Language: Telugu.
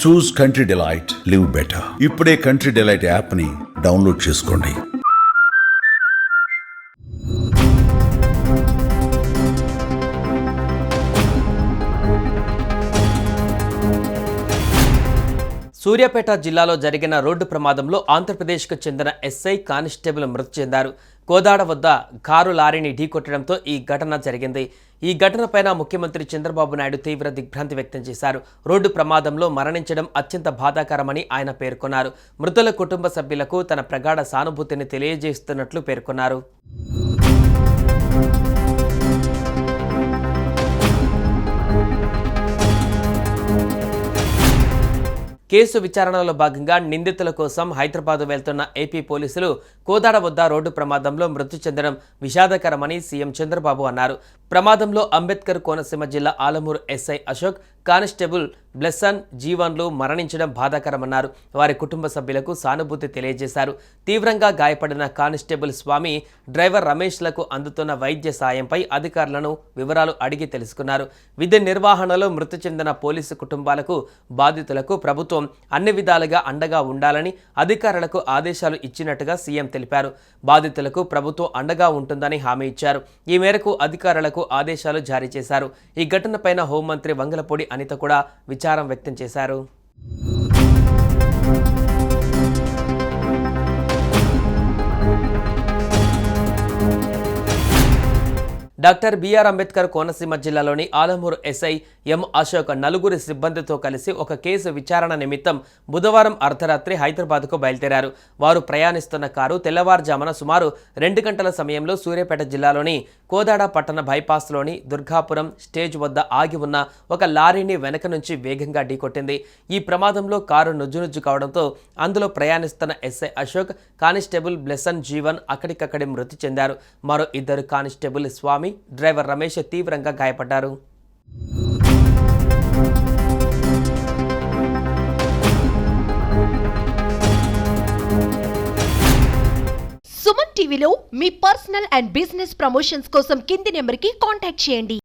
చూస్ కంట్రీ డిలైట్, లివ్ బెటర్. ఇప్పుడే కంట్రీ డిలైట్ యాప్ ని డౌన్లోడ్ చేసుకోండి. సూర్యాపేట జిల్లాలో జరిగిన రోడ్డు ప్రమాదంలో ఆంధ్రప్రదేశ్కు చెందిన ఎస్ఐ కానిస్టేబుల్ మృతి చెందారు. కోదాడ వద్ద కారు లారీని ఢీకొట్టడంతో ఈ ఘటన జరిగింది. ఈ ఘటనపైన ముఖ్యమంత్రి చంద్రబాబు నాయుడు తీవ్ర దిగ్భ్రాంతి వ్యక్తం చేశారు. రోడ్డు ప్రమాదంలో మరణించడం అత్యంత బాధాకరమని ఆయన పేర్కొన్నారు. మృతుల కుటుంబ సభ్యులకు తన ప్రగాఢ సానుభూతిని తెలియజేస్తున్నట్లు పేర్కొన్నారు. కేసు విచారణలో భాగంగా నిందితుల కోసం హైదరాబాద్ వెళ్తున్న ఏపీ పోలీసులు కోదాడ వద్ద రోడ్డు ప్రమాదంలో మృతి చెందడం విషాదకరమని సీఎం చంద్రబాబు అన్నారు. ప్రమాదంలో అంబేద్కర్ కోనసీమ జిల్లా ఆలమూరు ఎస్ఐ అశోక్, కానిస్టేబుల్ బ్లెస్సన్ జీవన్లు మరణించడం బాధాకరమన్నారు. వారి కుటుంబ సభ్యులకు సానుభూతి తెలియజేశారు. తీవ్రంగా గాయపడిన కానిస్టేబుల్ స్వామి, డ్రైవర్ రమేష్లకు అందుతున్న వైద్య సాయంపై అధికారులను వివరాలు అడిగి తెలుసుకున్నారు. విధి నిర్వహణలో మృతి చెందిన పోలీసు కుటుంబాలకు, బాధితులకు ప్రభుత్వం అన్ని విధాలుగా అండగా ఉండాలని అధికారులకు ఆదేశాలు ఇచ్చినట్టుగా సీఎం తెలిపారు. బాధితులకు ప్రభుత్వం అండగా ఉంటుందని హామీ ఇచ్చారు. ఈ మేరకు అధికారులకు ఆదేశాలు జారీ చేశారు. ఈ ఘటనపైన హోంమంత్రి వంగలపూడి అనిత కూడా విచారం వ్యక్తం చేశారు. డాక్టర్ బిఆర్ అంబేద్కర్ కోనసీమ జిల్లాలోని ఆలమూరు ఎస్ఐ ఎం అశోక్ నలుగురి సిబ్బందితో కలిసి ఒక కేసు విచారణ నిమిత్తం బుధవారం అర్ధరాత్రి హైదరాబాద్కు బయలుదేరారు. వారు ప్రయాణిస్తున్న కారు తెల్లవారుజామున సుమారు 2 గంటల సమయంలో సూర్యాపేట జిల్లాలోని కోదాడ పట్టణ బైపాస్లోని దుర్గాపురం స్టేజ్ వద్ద ఆగి ఉన్న ఒక లారీని వెనక నుంచి వేగంగా ఢీకొట్టింది. ఈ ప్రమాదంలో కారు నుజ్జునుజ్జు కావడంతో అందులో ప్రయాణిస్తున్న ఎస్ఐ అశోక్, కానిస్టేబుల్ బ్లెస్సన్ జీవన్ అక్కడికక్కడే మృతి చెందారు. మరో 2 కానిస్టేబుల్ స్వామి, డ్రైవర్ రమేష్ తీవ్రంగా గాయపడ్డారు. సుమన్ టీవీలో మీ పర్సనల్ అండ్ బిజినెస్ ప్రమోషన్స్ కోసం కింది నెంబర్కి కాంటాక్ట్ చేయండి.